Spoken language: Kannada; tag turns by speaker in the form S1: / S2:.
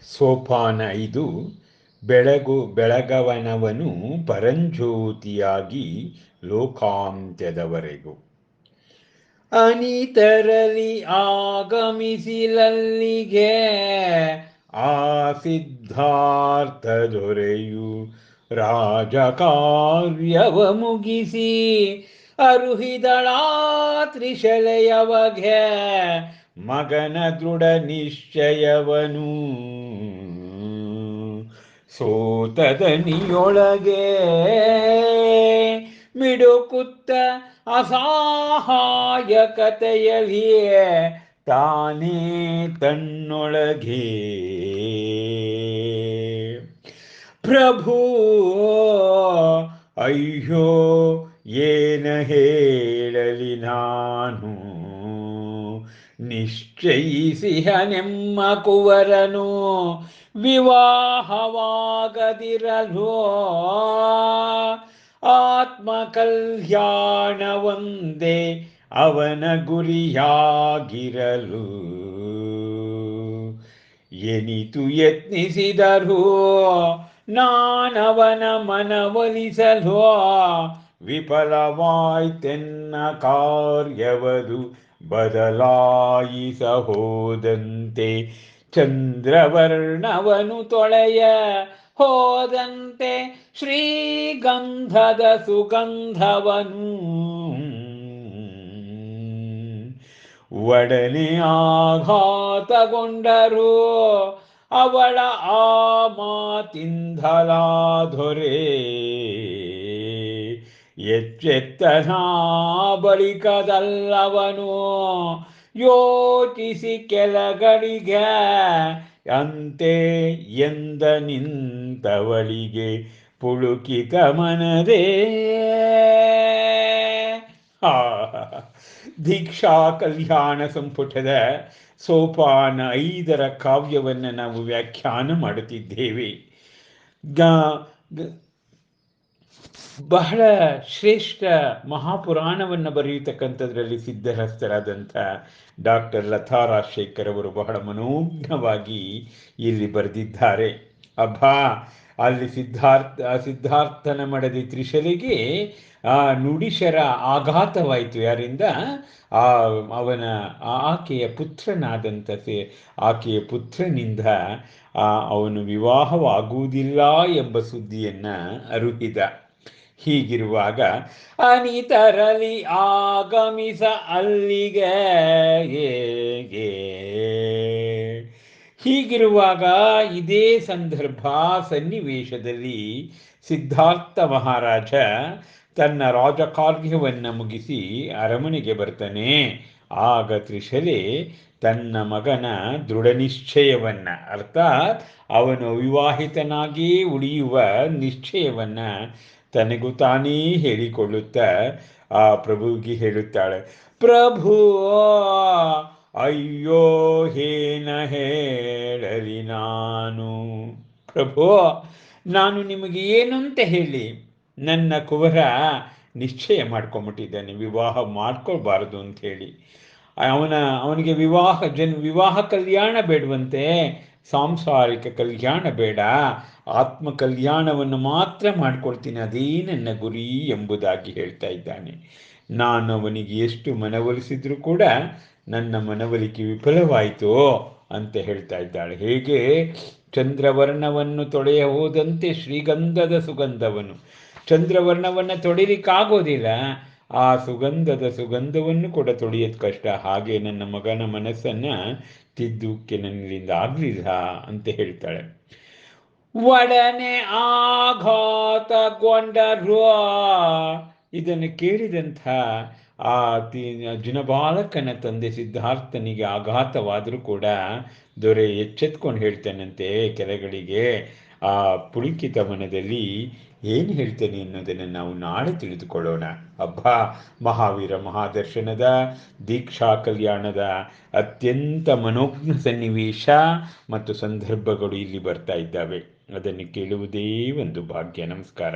S1: ಸೋಪಾನ 5. ಬೆಳಗವನವನು ಪರಂಜ್ಯೋತಿಯಾಗಿ ಲೋಕಾಂತ್ಯದವರೆಗೂ. ಅನಿತರಲಿ ಆಗಮಿಸಿಲಲ್ಲಿಗೆ ಆ ಸಿದ್ಧಾರ್ಥ ದೊರೆಯು ರಾಜಕಾರ್ಯವ ಮುಗಿಸಿ ಅರುಹಿದಳ ತ್ರಿಶಲೆಯವಗೆ ಮಗನ ದೃಢ ನಿಶ್ಚಯವನು ಸೋತದನಿಯೊಳಗೆ ಮಿಡುಕುತ್ತ ಅಸಹಾಯಕತೆಯಲಿಯೇ ತಾನೇ ತನ್ನೊಳಗೆ ಪ್ರಭು ಅಯ್ಯೋ ಏನ ಹೇಳಲಿ ನಾನು ನಿಶ್ಚಯಿಸಿಹನೆಮ್ಮ ಕುವರನು ವಿವಾಹವಾಗದಿರಲು ಆತ್ಮಕಲ್ಯಾಣವೊಂದೇ ಅವನ ಗುರಿಯಾಗಿರಲು ಎನಿತು ಯತ್ನಿಸಿದರು ನಾನವನ ಮನವೊಲಿಸಲು ವಿಫಲವಾಯ್ತೆನ್ನ ಕಾರ್ಯವದು ಬದಲಾಯಿಸಹೋದಂತೆ ಚಂದ್ರವರ್ಣವನು ತೊಳೆಯ ಹೋದಂತೆ ಶ್ರೀಗಂಧದ ಸುಗಂಧವನು ಒಡನೆ ಆಘಾತಗೊಂಡರು ಅವಳ ಆ ಮಾತಿಂಧಲಾಧೊರೆ ಎಚ್ಚೆತ್ತನ ಬಳಿಕದಲ್ಲವನು ಯೋಚಿಸಿ ಕೆಲಗಳಿಗೆ ಅಂತೆ ಎಂದ ನಿಂತವಳಿಗೆ ಪುಳುಕಿತ ಮನದೇ. ದೀಕ್ಷಾ ಕಲ್ಯಾಣ ಸಂಪುಟದ ಸೋಪಾನ 5 ಕಾವ್ಯವನ್ನು ನಾವು ವ್ಯಾಖ್ಯಾನ ಮಾಡುತ್ತಿದ್ದೇವೆ. ಬಹಳ ಶ್ರೇಷ್ಠ ಮಹಾಪುರಾಣವನ್ನು ಬರೆಯತಕ್ಕಂಥದ್ರಲ್ಲಿ ಸಿದ್ಧಹಸ್ತರಾದಂಥ ಡಾಕ್ಟರ್ ಲತಾ ರಾಜಶೇಖರ್ ಅವರು ಬಹಳ ಮನೋಜ್ಞವಾಗಿ ಇಲ್ಲಿ ಬರೆದಿದ್ದಾರೆ. ಅಲ್ಲಿ ಸಿದ್ಧಾರ್ಥನ ಮಡದಿ ತ್ರಿಶಲೆಗೆ ನುಡಿಶರ ಆಘಾತವಾಯಿತು. ಯಾರಿಂದ? ಆಕೆಯ ಪುತ್ರನಾದಂಥ ಆಕೆಯ ಪುತ್ರನಿಂದ ಅವನು ವಿವಾಹವಾಗುವುದಿಲ್ಲ ಎಂಬ ಸುದ್ದಿಯನ್ನು ಅರುಹಿದ. ಹೀಗಿರುವಾಗ ಅನಿತರಲಿ ಆಗಮಿಸ ಅಲ್ಲಿಗೆ ಹೀಗಿರುವಾಗ ಇದೇ ಸನ್ನಿವೇಶದಲ್ಲಿ ಸಿದ್ಧಾರ್ಥ ಮಹಾರಾಜ ತನ್ನ ರಾಜಕಾರ್ಯವನ್ನು ಮುಗಿಸಿ ಅರಮನೆಗೆ ಬರ್ತಾನೆ. ಆಗ ತ್ರಿಶಲೆ ತನ್ನ ಮಗನ ದೃಢ ನಿಶ್ಚಯವನ್ನ, ಅರ್ಥಾತ್ ಅವನು ಅವಿವಾಹಿತನಾಗಿ ಉಳಿಯುವ ನಿಶ್ಚಯವನ್ನ ತನಗೂ ತಾನೇ ಹೇಳಿಕೊಳ್ಳುತ್ತಾ ಆ ಪ್ರಭುವಿಗೆ ಹೇಳುತ್ತಾಳೆ, ಪ್ರಭು ಅಯ್ಯೋ ಏನ ಹೇಳಲಿ ನಾನು. ಪ್ರಭು, ನಾನು ನಿಮಗೆ ಏನು ಅಂತ ಹೇಳಿ? ನನ್ನ ಕುವರ ನಿಶ್ಚಯ ಮಾಡ್ಕೊಂಬಿಟ್ಟಿದ್ದಾನೆ, ವಿವಾಹ ಮಾಡ್ಕೊಳ್ಬಾರದು ಅಂತ ಹೇಳಿ. ಅವನಿಗೆ ವಿವಾಹ ಕಲ್ಯಾಣ ಬೇಡವಂತೆ, ಸಾಂಸಾರಿಕ ಕಲ್ಯಾಣ ಬೇಡ, ಆತ್ಮ ಕಲ್ಯಾಣವನ್ನು ಮಾತ್ರ ಮಾಡ್ಕೊಳ್ತೀನಿ, ಅದೇ ನನ್ನ ಗುರಿ ಎಂಬುದಾಗಿ ಹೇಳ್ತಾ ಇದ್ದಾನೆ. ನಾನು ಅವನಿಗೆ ಎಷ್ಟು ಮನವೊಲಿಸಿದ್ರೂ ಕೂಡ ನನ್ನ ಮನವೊಲಿಕೆ ವಿಫಲವಾಯಿತು ಅಂತ ಹೇಳ್ತಾ ಇದ್ದಾಳೆ. ಹೇಗೆ ಚಂದ್ರವರ್ಣವನ್ನು ತೊಳೆಯ ಹೋದಂತೆ ಶ್ರೀಗಂಧದ ಸುಗಂಧವನು, ಚಂದ್ರವರ್ಣವನ್ನು ತೊಳಿಲಿಕ್ಕಾಗೋದಿಲ್ಲ, ಆ ಸುಗಂಧವನ್ನು ಕೂಡ ತೊಳೆಯೋದು ಕಷ್ಟ. ಹಾಗೆ ನನ್ನ ಮಗನ ಮನಸ್ಸನ್ನು ತಿದ್ದುಕ್ಕೆ ನನ್ನಿಂದ ಆಗಲಿಲ್ಲ ಅಂತ ಹೇಳ್ತಾಳೆ. ಒಡನೆ ಆಘಾತಗೊಂಡರು. ಇದನ್ನು ಕೇಳಿದಂಥ ಆ ಜಿನಬಾಲಕನ ತಂದೆ ಸಿದ್ಧಾರ್ಥನಿಗೆ ಆಘಾತವಾದರೂ ಕೂಡ ದೊರೆ ಎಚ್ಚೆತ್ಕೊಂಡು ಹೇಳ್ತಾನಂತೆ ಕೆಳಗಳಿಗೆ. ಆ ಪುಳಿಕಿತ ಮನದಲ್ಲಿ ಏನು ಹೇಳ್ತೇನೆ ಅನ್ನೋದನ್ನು ನಾವು ನಾಳೆ ತಿಳಿದುಕೊಳ್ಳೋಣ. ಮಹಾವೀರ ಮಹಾದರ್ಶನದ ದೀಕ್ಷಾ ಕಲ್ಯಾಣದ ಅತ್ಯಂತ ಮನೋಜ್ಞ ಸನ್ನಿವೇಶ ಮತ್ತು ಸಂದರ್ಭಗಳು ಇಲ್ಲಿ ಬರ್ತಾ ಇದ್ದಾವೆ. ಅದನ್ನು ಕೇಳುವುದೇ ಒಂದು ಭಾಗ್ಯ. ನಮಸ್ಕಾರ.